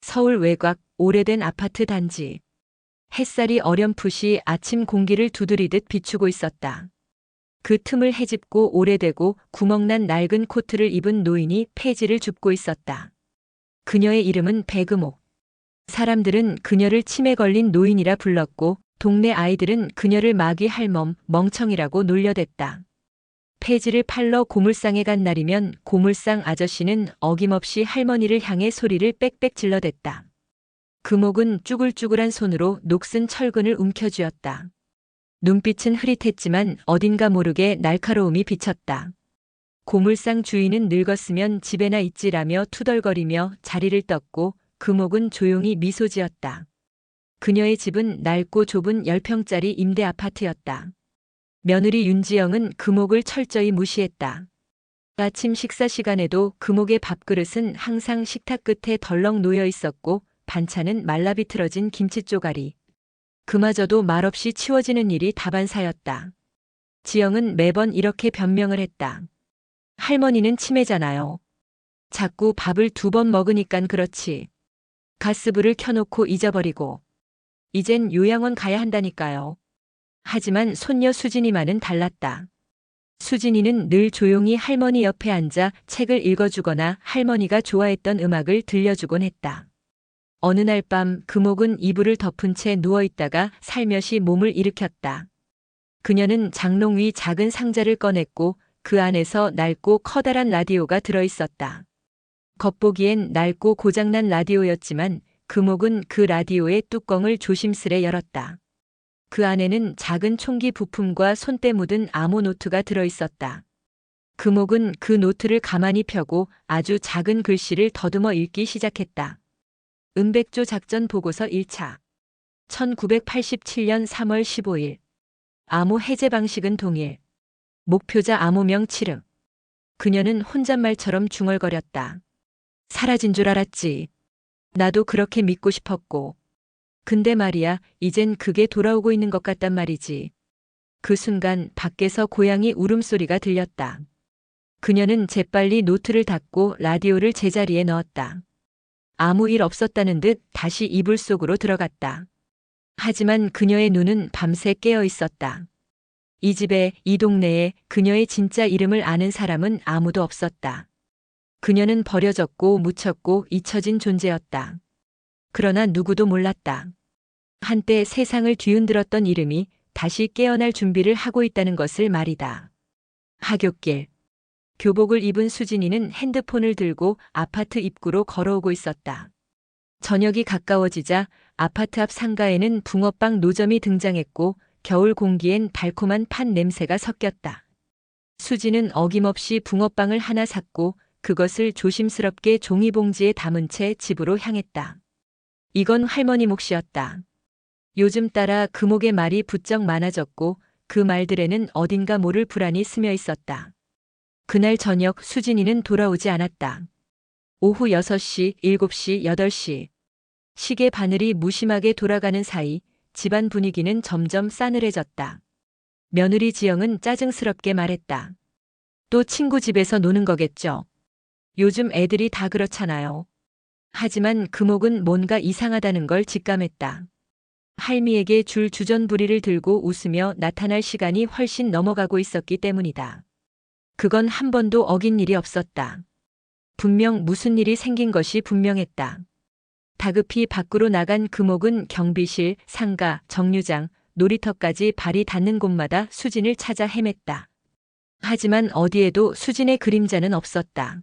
서울 외곽 오래된 아파트 단지. 햇살이 어렴풋이 아침 공기를 두드리듯 비추고 있었다. 그 틈을 헤집고 오래되고 구멍난 낡은 코트를 입은 노인이 폐지를 줍고 있었다. 그녀의 이름은 백음옥. 사람들은 그녀를 치매 걸린 노인이라 불렀고 동네 아이들은 그녀를 마귀 할멈, 멍청이라고 놀려댔다. 폐지를 팔러 고물상에 간 날이면 고물상 아저씨는 어김없이 할머니를 향해 소리를 빽빽 질러댔다. 금옥은 쭈글쭈글한 손으로 녹슨 철근을 움켜쥐었다. 눈빛은 흐릿했지만 어딘가 모르게 날카로움이 비쳤다. 고물상 주인은 늙었으면 집에나 있지라며 투덜거리며 자리를 떴고 금옥은 조용히 미소 지었다. 그녀의 집은 낡고 좁은 10평짜리 임대 아파트였다. 며느리 윤지영은 금옥을 철저히 무시했다. 아침 식사 시간에도 금옥의 밥그릇은 항상 식탁 끝에 덜렁 놓여 있었고 반찬은 말라비틀어진 김치 쪼가리. 그마저도 말없이 치워지는 일이 다반사였다. 지영은 매번 이렇게 변명을 했다. 할머니는 치매잖아요. 자꾸 밥을 2번 먹으니깐 그렇지. 가스불을 켜놓고 잊어버리고. 이젠 요양원 가야 한다니까요. 하지만 손녀 수진이만은 달랐다. 수진이는 늘 조용히 할머니 옆에 앉아 책을 읽어주거나 할머니가 좋아했던 음악을 들려주곤 했다. 어느 날 밤 금옥은 이불을 덮은 채 누워있다가 살며시 몸을 일으켰다. 그녀는 장롱 위 작은 상자를 꺼냈고 그 안에서 낡고 커다란 라디오가 들어있었다. 겉보기엔 낡고 고장난 라디오였지만 금옥은 그 라디오의 뚜껑을 조심스레 열었다. 그 안에는 작은 총기 부품과 손때 묻은 암호 노트가 들어있었다. 금옥은 그 노트를 가만히 펴고 아주 작은 글씨를 더듬어 읽기 시작했다. 은백조 작전 보고서 1차. 1987년 3월 15일. 암호 해제 방식은 동일. 목표자 암호명 칠흑. 그녀는 혼잣말처럼 중얼거렸다. 사라진 줄 알았지. 나도 그렇게 믿고 싶었고. 근데 말이야, 이젠 그게 돌아오고 있는 것 같단 말이지. 그 순간 밖에서 고양이 울음소리가 들렸다. 그녀는 재빨리 노트를 닫고 라디오를 제자리에 넣었다. 아무 일 없었다는 듯 다시 이불 속으로 들어갔다. 하지만 그녀의 눈은 밤새 깨어 있었다. 이 집에, 이 동네에 그녀의 진짜 이름을 아는 사람은 아무도 없었다. 그녀는 버려졌고 묻혔고 잊혀진 존재였다. 그러나 누구도 몰랐다. 한때 세상을 뒤흔들었던 이름이 다시 깨어날 준비를 하고 있다는 것을 말이다. 하굣길. 교복을 입은 수진이는 핸드폰을 들고 아파트 입구로 걸어오고 있었다. 저녁이 가까워지자 아파트 앞 상가에는 붕어빵 노점이 등장했고 겨울 공기엔 달콤한 팥 냄새가 섞였다. 수진은 어김없이 붕어빵을 하나 샀고 그것을 조심스럽게 종이봉지에 담은 채 집으로 향했다. 이건 할머니 몫이었다. 요즘 따라 금옥의 말이 부쩍 많아졌고 그 말들에는 어딘가 모를 불안이 스며 있었다. 그날 저녁 수진이는 돌아오지 않았다. 오후 6시, 7시, 8시. 시계 바늘이 무심하게 돌아가는 사이 집안 분위기는 점점 싸늘해졌다. 며느리 지영은 짜증스럽게 말했다. 또 친구 집에서 노는 거겠죠. 요즘 애들이 다 그렇잖아요. 하지만 금옥은 뭔가 이상하다는 걸 직감했다. 할미에게 줄 주전부리를 들고 웃으며 나타날 시간이 훨씬 넘어가고 있었기 때문이다. 그건 한 번도 어긴 일이 없었다. 분명 무슨 일이 생긴 것이 분명했다. 다급히 밖으로 나간 금옥은 경비실, 상가, 정류장, 놀이터까지 발이 닿는 곳마다 수진을 찾아 헤맸다. 하지만 어디에도 수진의 그림자는 없었다.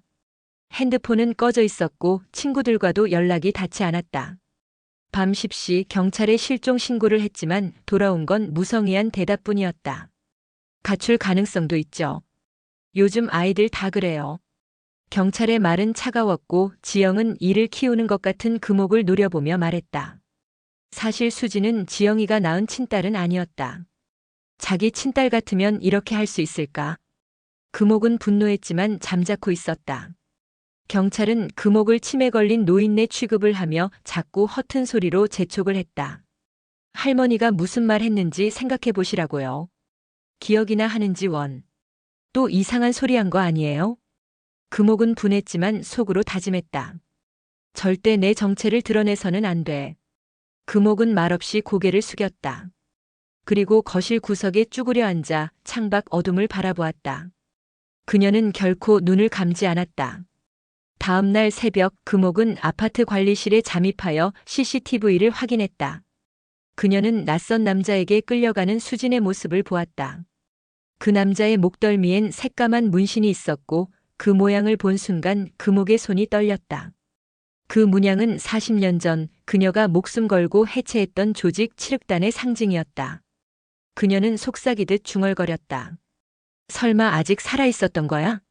핸드폰은 꺼져 있었고 친구들과도 연락이 닿지 않았다. 밤 10시 경찰에 실종 신고를 했지만 돌아온 건 무성의한 대답뿐이었다. 가출 가능성도 있죠. 요즘 아이들 다 그래요. 경찰의 말은 차가웠고 지영은 이를 키우는 것 같은 금옥을 노려보며 말했다. 사실 수지는 지영이가 낳은 친딸은 아니었다. 자기 친딸 같으면 이렇게 할 수 있을까? 금옥은 분노했지만 잠자코 있었다. 경찰은 금옥을 치매 걸린 노인네 취급을 하며 자꾸 허튼 소리로 재촉을 했다. 할머니가 무슨 말 했는지 생각해 보시라고요. 기억이나 하는지 원. 또 이상한 소리 한 거 아니에요? 금옥은 분했지만 속으로 다짐했다. 절대 내 정체를 드러내서는 안 돼. 금옥은 말없이 고개를 숙였다. 그리고 거실 구석에 쭈그려 앉아 창밖 어둠을 바라보았다. 그녀는 결코 눈을 감지 않았다. 다음 날 새벽 금옥은 아파트 관리실에 잠입하여 CCTV를 확인했다. 그녀는 낯선 남자에게 끌려가는 수진의 모습을 보았다. 그 남자의 목덜미엔 새까만 문신이 있었고 그 모양을 본 순간 금옥의 손이 떨렸다. 그 문양은 40년 전 그녀가 목숨 걸고 해체했던 조직 칠흑단의 상징이었다. 그녀는 속삭이듯 중얼거렸다. 설마 아직 살아있었던 거야?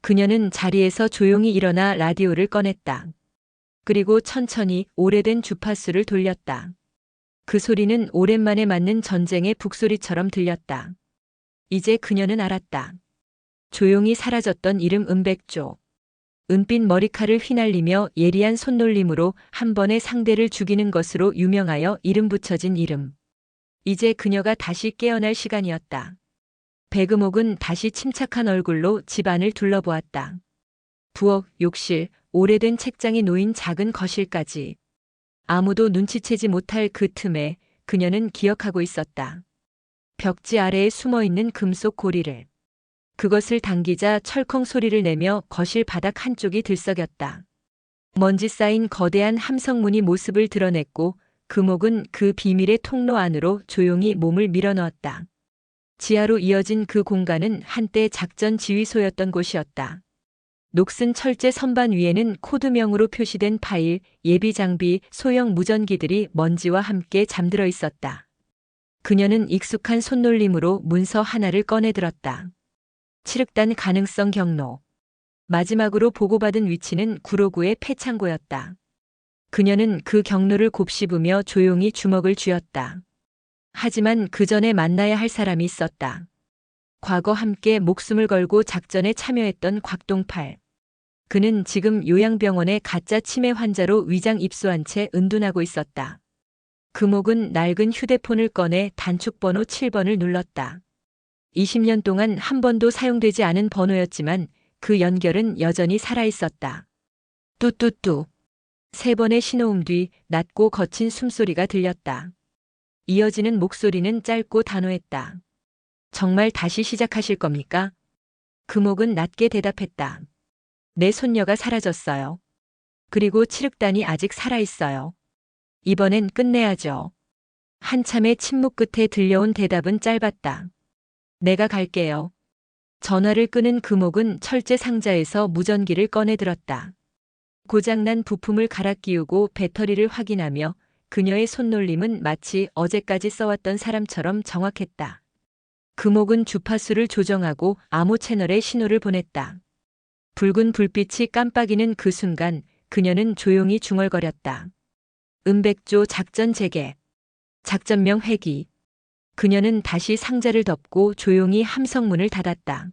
그녀는 자리에서 조용히 일어나 라디오를 꺼냈다. 그리고 천천히 오래된 주파수를 돌렸다. 그 소리는 오랜만에 맞는 전쟁의 북소리처럼 들렸다. 이제 그녀는 알았다. 조용히 사라졌던 이름 은백조. 은빛 머리칼을 휘날리며 예리한 손놀림으로 한 번에 상대를 죽이는 것으로 유명하여 이름 붙여진 이름. 이제 그녀가 다시 깨어날 시간이었다. 백음옥은 다시 침착한 얼굴로 집안을 둘러보았다. 부엌, 욕실, 오래된 책장이 놓인 작은 거실까지. 아무도 눈치채지 못할 그 틈에 그녀는 기억하고 있었다. 벽지 아래에 숨어있는 금속 고리를. 그것을 당기자 철컹 소리를 내며 거실 바닥 한쪽이 들썩였다. 먼지 쌓인 거대한 함성문이 모습을 드러냈고 금옥은 그 비밀의 통로 안으로 조용히 몸을 밀어넣었다. 지하로 이어진 그 공간은 한때 작전 지휘소였던 곳이었다. 녹슨 철제 선반 위에는 코드명으로 표시된 파일, 예비 장비, 소형 무전기들이 먼지와 함께 잠들어 있었다. 그녀는 익숙한 손놀림으로 문서 하나를 꺼내들었다. 칠흑단 가능성 경로. 마지막으로 보고받은 위치는 구로구의 폐창고였다. 그녀는 그 경로를 곱씹으며 조용히 주먹을 쥐었다. 하지만 그 전에 만나야 할 사람이 있었다. 과거 함께 목숨을 걸고 작전에 참여했던 곽동팔. 그는 지금 요양병원의 가짜 치매 환자로 위장 입수한 채 은둔하고 있었다. 금옥은 낡은 휴대폰을 꺼내 단축번호 7번을 눌렀다. 20년 동안 한 번도 사용되지 않은 번호였지만 그 연결은 여전히 살아있었다. 뚜뚜뚜. 3번의 신호음 뒤 낮고 거친 숨소리가 들렸다. 이어지는 목소리는 짧고 단호했다. 정말 다시 시작하실 겁니까? 금옥은 낮게 대답했다. 내 손녀가 사라졌어요. 그리고 칠흑단이 아직 살아있어요. 이번엔 끝내야죠. 한참의 침묵 끝에 들려온 대답은 짧았다. 내가 갈게요. 전화를 끄는 금옥은 철제 상자에서 무전기를 꺼내들었다. 고장난 부품을 갈아 끼우고 배터리를 확인하며 그녀의 손놀림은 마치 어제까지 써왔던 사람처럼 정확했다. 금옥은 주파수를 조정하고 암호 채널에 신호를 보냈다. 붉은 불빛이 깜빡이는 그 순간 그녀는 조용히 중얼거렸다. 은백조 작전 재개. 작전명 회기. 그녀는 다시 상자를 덮고 조용히 함성문을 닫았다.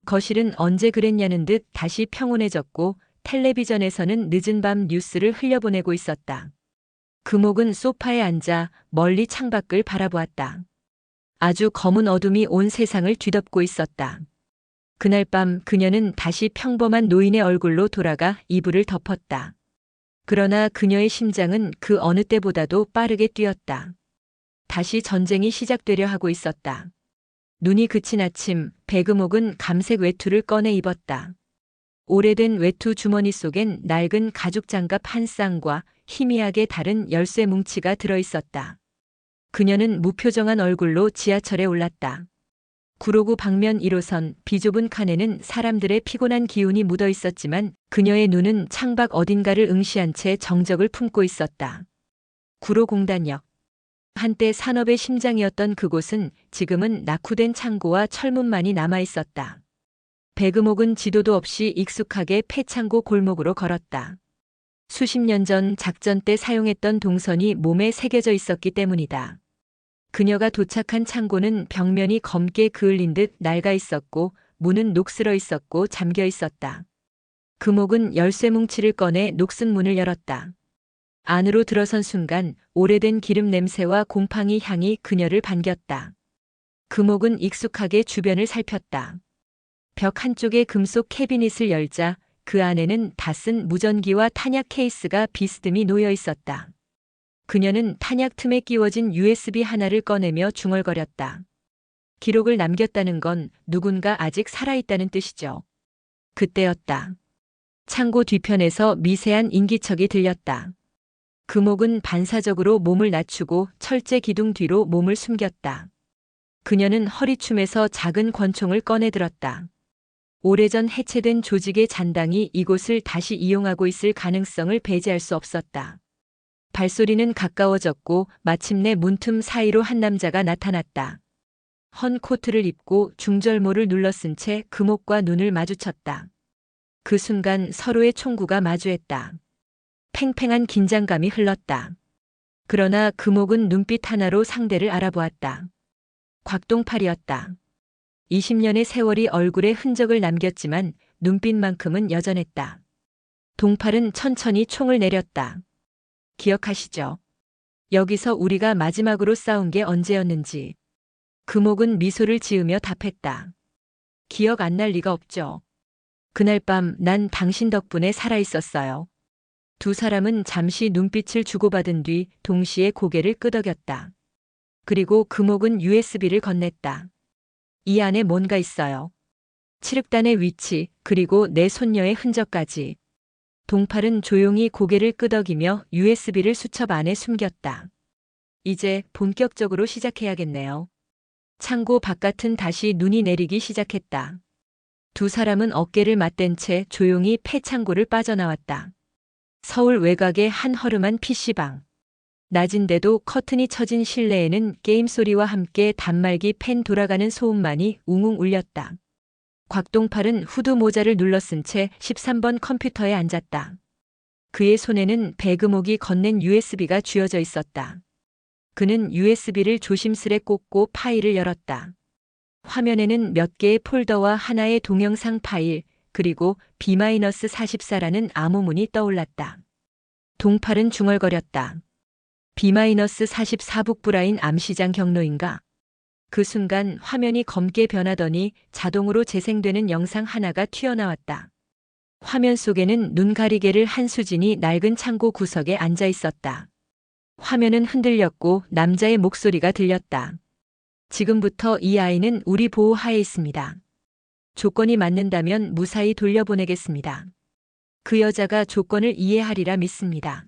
거실은 언제 그랬냐는 듯 다시 평온해졌고 텔레비전에서는 늦은 밤 뉴스를 흘려보내고 있었다. 금옥은 소파에 앉아 멀리 창밖을 바라보았다. 아주 검은 어둠이 온 세상을 뒤덮고 있었다. 그날 밤 그녀는 다시 평범한 노인의 얼굴로 돌아가 이불을 덮었다. 그러나 그녀의 심장은 그 어느 때보다도 빠르게 뛰었다. 다시 전쟁이 시작되려 하고 있었다. 눈이 그친 아침, 백음옥은 감색 외투를 꺼내 입었다. 오래된 외투 주머니 속엔 낡은 가죽 장갑 한 쌍과 희미하게 다른 열쇠 뭉치가 들어있었다. 그녀는 무표정한 얼굴로 지하철에 올랐다. 구로구 방면 1호선 비좁은 칸에는 사람들의 피곤한 기운이 묻어 있었지만 그녀의 눈은 창밖 어딘가를 응시한 채 정적을 품고 있었다. 구로공단역. 한때 산업의 심장이었던 그곳은 지금은 낙후된 창고와 철문만이 남아 있었다. 백음옥은 지도도 없이 익숙하게 폐창고 골목으로 걸었다. 수십 년 전 작전 때 사용했던 동선이 몸에 새겨져 있었기 때문이다. 그녀가 도착한 창고는 벽면이 검게 그을린 듯 낡아 있었고 문은 녹슬어 있었고 잠겨 있었다. 금옥은 열쇠 뭉치를 꺼내 녹슨 문을 열었다. 안으로 들어선 순간 오래된 기름 냄새와 곰팡이 향이 그녀를 반겼다. 금옥은 익숙하게 주변을 살폈다. 벽 한쪽의 금속 캐비닛을 열자 그 안에는 다 쓴 무전기와 탄약 케이스가 비스듬히 놓여 있었다. 그녀는 탄약 틈에 끼워진 USB 하나를 꺼내며 중얼거렸다. 기록을 남겼다는 건 누군가 아직 살아있다는 뜻이죠. 그때였다. 창고 뒤편에서 미세한 인기척이 들렸다. 금옥은 반사적으로 몸을 낮추고 철제 기둥 뒤로 몸을 숨겼다. 그녀는 허리춤에서 작은 권총을 꺼내 들었다. 오래전 해체된 조직의 잔당이 이곳을 다시 이용하고 있을 가능성을 배제할 수 없었다. 발소리는 가까워졌고 마침내 문틈 사이로 한 남자가 나타났다. 헌 코트를 입고 중절모를 눌러쓴 채 금옥과 눈을 마주쳤다. 그 순간 서로의 총구가 마주했다. 팽팽한 긴장감이 흘렀다. 그러나 금옥은 눈빛 하나로 상대를 알아보았다. 곽동팔이었다. 20년의 세월이 얼굴에 흔적을 남겼지만 눈빛만큼은 여전했다. 동팔은 천천히 총을 내렸다. 기억하시죠? 여기서 우리가 마지막으로 싸운 게 언제였는지. 금옥은 미소를 지으며 답했다. 기억 안 날 리가 없죠. 그날 밤 난 당신 덕분에 살아있었어요. 두 사람은 잠시 눈빛을 주고받은 뒤 동시에 고개를 끄덕였다. 그리고 금옥은 USB를 건넸다. 이 안에 뭔가 있어요. 칠흑단의 위치, 그리고 내 손녀의 흔적까지. 동팔은 조용히 고개를 끄덕이며 USB를 수첩 안에 숨겼다. 이제 본격적으로 시작해야겠네요. 창고 바깥은 다시 눈이 내리기 시작했다. 두 사람은 어깨를 맞댄 채 조용히 폐창고를 빠져나왔다. 서울 외곽의 한 허름한 PC방. 낮인데도 커튼이 쳐진 실내에는 게임 소리와 함께 단말기 펜 돌아가는 소음만이 웅웅 울렸다. 곽동팔은 후드 모자를 눌러쓴 채 13번 컴퓨터에 앉았다. 그의 손에는 배금옥이 건넨 USB가 쥐어져 있었다. 그는 USB를 조심스레 꽂고 파일을 열었다. 화면에는 몇 개의 폴더와 하나의 동영상 파일, 그리고 B-44라는 암호문이 떠올랐다. 동팔은 중얼거렸다. B-44 북부라인 암시장 경로인가? 그 순간 화면이 검게 변하더니 자동으로 재생되는 영상 하나가 튀어나왔다. 화면 속에는 눈가리개를 한 수진이 낡은 창고 구석에 앉아 있었다. 화면은 흔들렸고 남자의 목소리가 들렸다. 지금부터 이 아이는 우리 보호하에 있습니다. 조건이 맞는다면 무사히 돌려보내겠습니다. 그 여자가 조건을 이해하리라 믿습니다.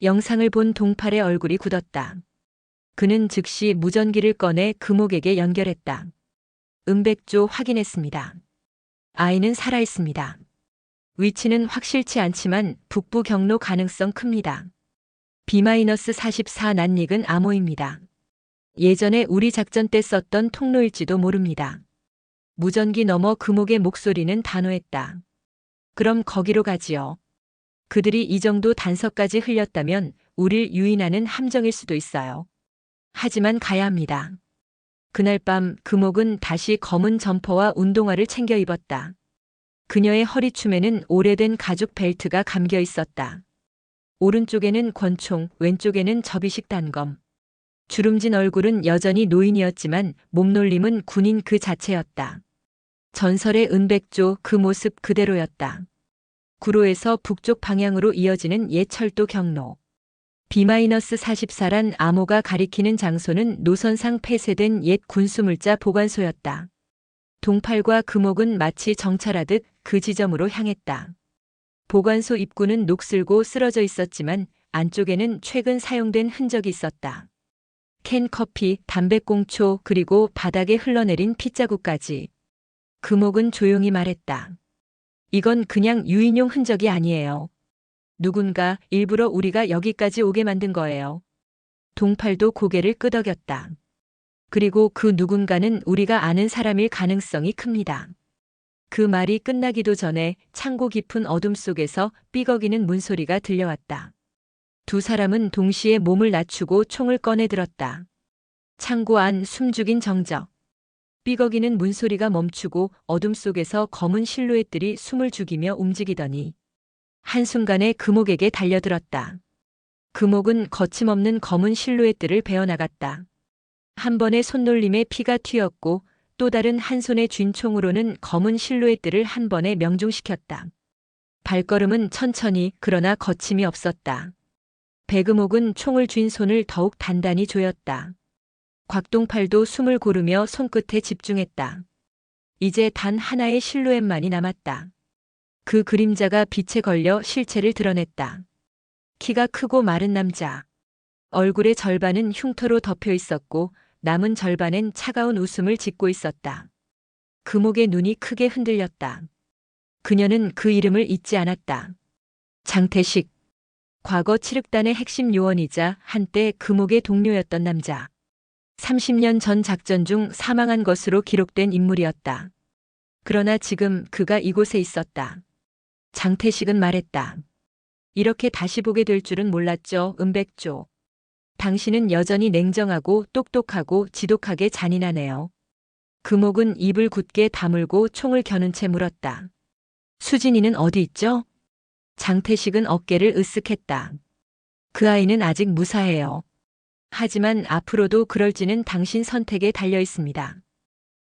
영상을 본 동팔의 얼굴이 굳었다. 그는 즉시 무전기를 꺼내 금옥에게 연결했다. 은백조 확인했습니다. 아이는 살아있습니다. 위치는 확실치 않지만 북부 경로 가능성 큽니다. B-44 낯익은 암호입니다. 예전에 우리 작전 때 썼던 통로일지도 모릅니다. 무전기 너머 금옥의 목소리는 단호했다. 그럼 거기로 가지요. 그들이 이 정도 단서까지 흘렸다면 우릴 유인하는 함정일 수도 있어요. 하지만 가야 합니다. 그날 밤 금옥은 다시 검은 점퍼와 운동화를 챙겨 입었다. 그녀의 허리춤에는 오래된 가죽 벨트가 감겨 있었다. 오른쪽에는 권총, 왼쪽에는 접이식 단검. 주름진 얼굴은 여전히 노인이었지만 몸놀림은 군인 그 자체였다. 전설의 은백조 그 모습 그대로였다. 구로에서 북쪽 방향으로 이어지는 옛 철도 경로. B-44란 암호가 가리키는 장소는 노선상 폐쇄된 옛 군수물자 보관소였다. 동팔과 금옥은 마치 정찰하듯 그 지점으로 향했다. 보관소 입구는 녹슬고 쓰러져 있었지만 안쪽에는 최근 사용된 흔적이 있었다. 캔 커피, 담배꽁초, 그리고 바닥에 흘러내린 핏자국까지. 금옥은 조용히 말했다. 이건 그냥 유인용 흔적이 아니에요. 누군가 일부러 우리가 여기까지 오게 만든 거예요. 동팔도 고개를 끄덕였다. 그리고 그 누군가는 우리가 아는 사람일 가능성이 큽니다. 그 말이 끝나기도 전에 창고 깊은 어둠 속에서 삐걱이는 문소리가 들려왔다. 두 사람은 동시에 몸을 낮추고 총을 꺼내 들었다. 창고 안 숨죽인 정적. 삐걱이는 문소리가 멈추고 어둠 속에서 검은 실루엣들이 숨을 죽이며 움직이더니 한순간에 금옥에게 달려들었다. 금옥은 거침없는 검은 실루엣들을 베어나갔다. 한 번의 손놀림에 피가 튀었고 또 다른 한 손에 쥔 총으로는 검은 실루엣들을 한 번에 명중시켰다. 발걸음은 천천히 그러나 거침이 없었다. 백음옥은 총을 쥔 손을 더욱 단단히 조였다. 곽동팔도 숨을 고르며 손끝에 집중했다. 이제 단 하나의 실루엣만이 남았다. 그 그림자가 빛에 걸려 실체를 드러냈다. 키가 크고 마른 남자. 얼굴의 절반은 흉터로 덮여 있었고 남은 절반엔 차가운 웃음을 짓고 있었다. 금옥의 눈이 크게 흔들렸다. 그녀는 그 이름을 잊지 않았다. 장태식. 과거 칠흑단의 핵심 요원이자 한때 금옥의 동료였던 남자. 30년 전 작전 중 사망한 것으로 기록된 인물이었다. 그러나 지금 그가 이곳에 있었다. 장태식은 말했다. 이렇게 다시 보게 될 줄은 몰랐죠, 은백조. 당신은 여전히 냉정하고 똑똑하고 지독하게 잔인하네요. 금옥은 입을 굳게 다물고 총을 겨눈 채 물었다. 수진이는 어디 있죠? 장태식은 어깨를 으쓱했다. 그 아이는 아직 무사해요. 하지만 앞으로도 그럴지는 당신 선택에 달려 있습니다.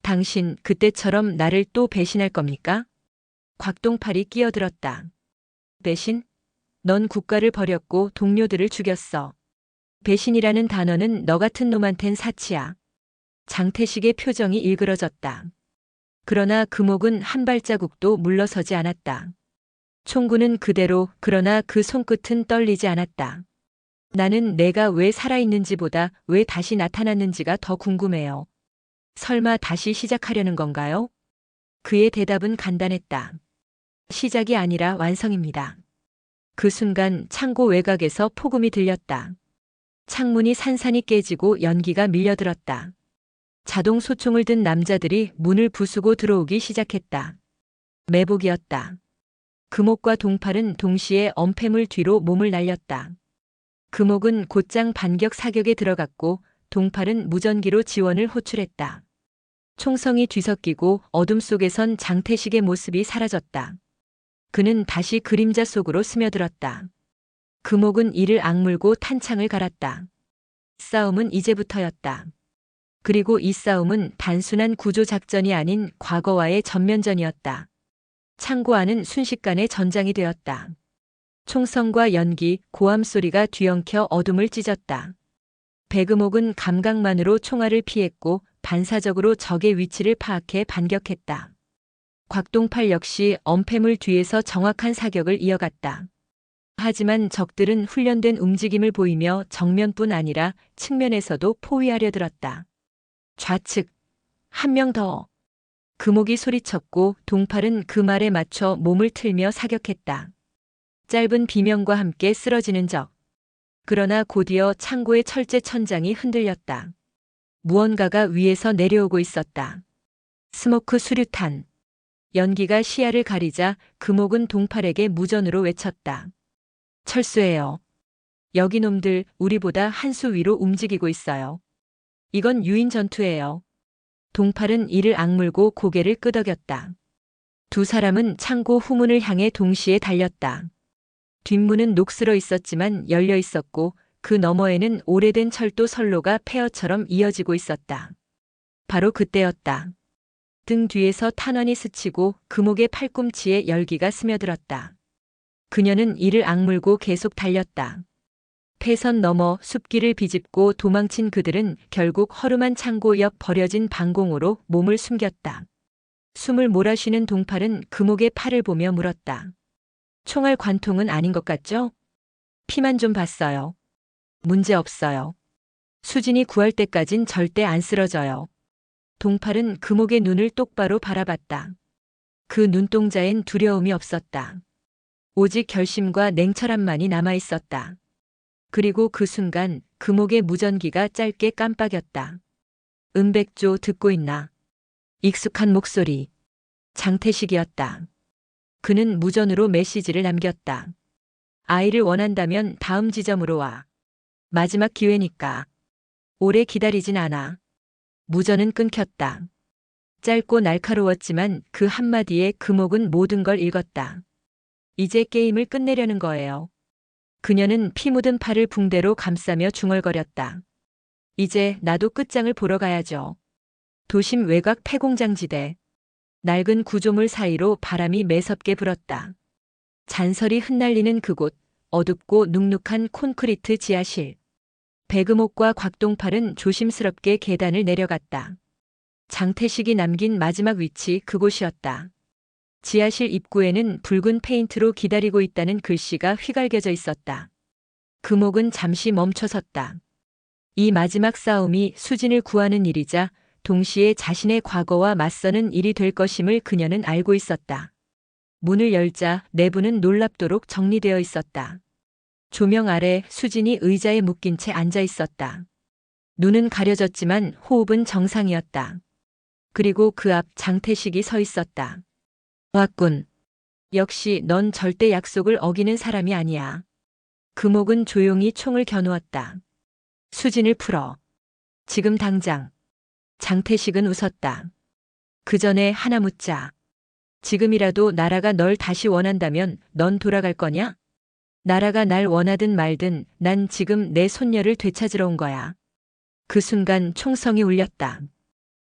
당신 그때처럼 나를 또 배신할 겁니까? 곽동팔이 끼어들었다. 배신? 넌 국가를 버렸고 동료들을 죽였어. 배신이라는 단어는 너 같은 놈한텐 사치야. 장태식의 표정이 일그러졌다. 그러나 금옥은 한 발자국도 물러서지 않았다. 총구는 그대로, 그러나 그 손끝은 떨리지 않았다. 나는 내가 왜 살아있는지보다 왜 다시 나타났는지가 더 궁금해요. 설마 다시 시작하려는 건가요? 그의 대답은 간단했다. 시작이 아니라 완성입니다. 그 순간 창고 외곽에서 폭음이 들렸다. 창문이 산산이 깨지고 연기가 밀려들었다. 자동 소총을 든 남자들이 문을 부수고 들어오기 시작했다. 매복이었다. 금옥과 동팔은 동시에 엄폐물 뒤로 몸을 날렸다. 금옥은 곧장 반격 사격에 들어갔고 동팔은 무전기로 지원을 호출했다. 총성이 뒤섞이고 어둠 속에선 장태식의 모습이 사라졌다. 그는 다시 그림자 속으로 스며들었다. 금옥은 이를 악물고 탄창을 갈았다. 싸움은 이제부터였다. 그리고 이 싸움은 단순한 구조 작전이 아닌 과거와의 전면전이었다. 창고 안은 순식간에 전장이 되었다. 총성과 연기, 고함 소리가 뒤엉켜 어둠을 찢었다. 백음옥은 감각만으로 총알을 피했고 반사적으로 적의 위치를 파악해 반격했다. 곽동팔 역시 엄폐물 뒤에서 정확한 사격을 이어갔다. 하지만 적들은 훈련된 움직임을 보이며 정면뿐 아니라 측면에서도 포위하려 들었다. 좌측, 한 명 더. 금옥이 소리쳤고 동팔은 그 말에 맞춰 몸을 틀며 사격했다. 짧은 비명과 함께 쓰러지는 적. 그러나 곧이어 창고의 철제 천장이 흔들렸다. 무언가가 위에서 내려오고 있었다. 스모크 수류탄. 연기가 시야를 가리자 금옥은 동팔에게 무전으로 외쳤다. 철수해요. 여기 놈들 우리보다 한 수 위로 움직이고 있어요. 이건 유인 전투예요. 동팔은 이를 악물고 고개를 끄덕였다. 두 사람은 창고 후문을 향해 동시에 달렸다. 뒷문은 녹슬어 있었지만 열려 있었고 그 너머에는 오래된 철도 선로가 폐허처럼 이어지고 있었다. 바로 그때였다. 등 뒤에서 탄환이 스치고 금옥의 팔꿈치에 열기가 스며들었다. 그녀는 이를 악물고 계속 달렸다. 폐선 너머 숲길을 비집고 도망친 그들은 결국 허름한 창고 옆 버려진 방공호로 몸을 숨겼다. 숨을 몰아쉬는 동팔은 금옥의 팔을 보며 물었다. 총알 관통은 아닌 것 같죠? 피만 좀 봤어요. 문제 없어요. 수진이 구할 때까진 절대 안 쓰러져요. 동팔은 금옥의 눈을 똑바로 바라봤다. 그 눈동자엔 두려움이 없었다. 오직 결심과 냉철함만이 남아있었다. 그리고 그 순간 금옥의 무전기가 짧게 깜빡였다. 은백조 듣고 있나? 익숙한 목소리. 장태식이었다. 그는 무전으로 메시지를 남겼다. 아이를 원한다면 다음 지점으로 와. 마지막 기회니까. 오래 기다리진 않아. 무전은 끊겼다. 짧고 날카로웠지만 그 한마디에 금옥은 모든 걸 읽었다. 이제 게임을 끝내려는 거예요. 그녀는 피 묻은 팔을 붕대로 감싸며 중얼거렸다. 이제 나도 끝장을 보러 가야죠. 도심 외곽 폐공장지대. 낡은 구조물 사이로 바람이 매섭게 불었다. 잔설이 흩날리는 그곳, 어둡고 눅눅한 콘크리트 지하실. 백음옥과 곽동팔은 조심스럽게 계단을 내려갔다. 장태식이 남긴 마지막 위치 그곳이었다. 지하실 입구에는 붉은 페인트로 기다리고 있다는 글씨가 휘갈겨져 있었다. 금옥은 잠시 멈춰섰다. 이 마지막 싸움이 수진을 구하는 일이자 동시에 자신의 과거와 맞서는 일이 될 것임을 그녀는 알고 있었다. 문을 열자 내부는 놀랍도록 정리되어 있었다. 조명 아래 수진이 의자에 묶인 채 앉아 있었다. 눈은 가려졌지만 호흡은 정상이었다. 그리고 그 앞 장태식이 서 있었다. 왔군. 역시 넌 절대 약속을 어기는 사람이 아니야. 금옥은 조용히 총을 겨누었다. 수진을 풀어. 지금 당장. 장태식은 웃었다. 그 전에 하나 묻자. 지금이라도 나라가 널 다시 원한다면 넌 돌아갈 거냐? 나라가 날 원하든 말든 난 지금 내 손녀를 되찾으러 온 거야. 그 순간 총성이 울렸다.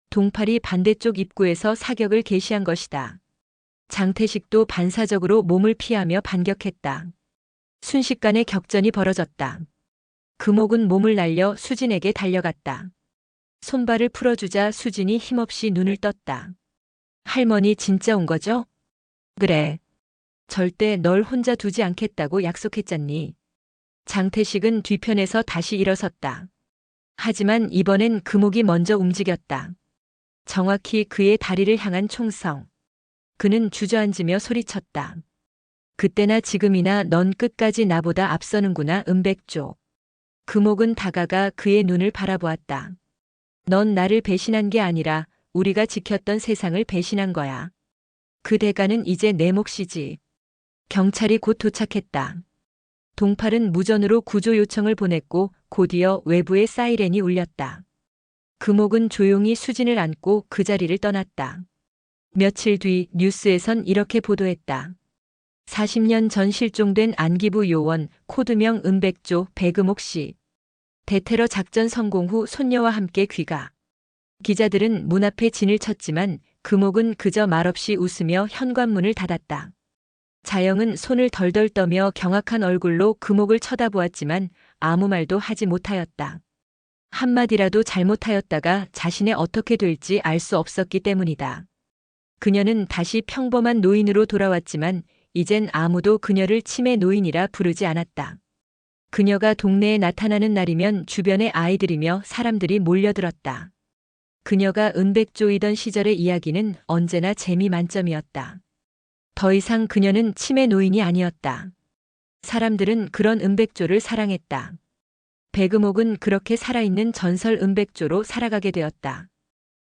동팔이 반대쪽 입구에서 사격을 개시한 것이다. 장태식도 반사적으로 몸을 피하며 반격했다. 순식간에 격전이 벌어졌다. 금옥은 몸을 날려 수진에게 달려갔다. 손발을 풀어주자 수진이 힘없이 눈을 떴다. 할머니 진짜 온 거죠? 그래. 절대 널 혼자 두지 않겠다고 약속했잖니. 장태식은 뒤편에서 다시 일어섰다. 하지만 이번엔 금옥이 먼저 움직였다. 정확히 그의 다리를 향한 총성. 그는 주저앉으며 소리쳤다. 그때나 지금이나 넌 끝까지 나보다 앞서는구나 은백조. 금옥은 다가가 그의 눈을 바라보았다. 넌 나를 배신한 게 아니라 우리가 지켰던 세상을 배신한 거야. 그 대가는 이제 내 몫이지. 경찰이 곧 도착했다. 동팔은 무전으로 구조 요청을 보냈고 곧이어 외부의 사이렌이 울렸다. 금옥은 조용히 수진을 안고 그 자리를 떠났다. 며칠 뒤 뉴스에선 이렇게 보도했다. 40년 전 실종된 안기부 요원 코드명 은백조 백음옥 씨. 대테러 작전 성공 후 손녀와 함께 귀가. 기자들은 문 앞에 진을 쳤지만 금옥은 그저 말없이 웃으며 현관문을 닫았다. 자영은 손을 덜덜 떠며 경악한 얼굴로 금옥을 쳐다보았지만 아무 말도 하지 못하였다. 한마디라도 잘못하였다가 자신의 어떻게 될지 알 수 없었기 때문이다. 그녀는 다시 평범한 노인으로 돌아왔지만 이젠 아무도 그녀를 치매 노인이라 부르지 않았다. 그녀가 동네에 나타나는 날이면 주변의 아이들이며 사람들이 몰려들었다. 그녀가 은백조이던 시절의 이야기는 언제나 재미 만점이었다. 더 이상 그녀는 치매 노인이 아니었다. 사람들은 그런 은백조를 사랑했다. 백음옥은 그렇게 살아있는 전설 은백조로 살아가게 되었다.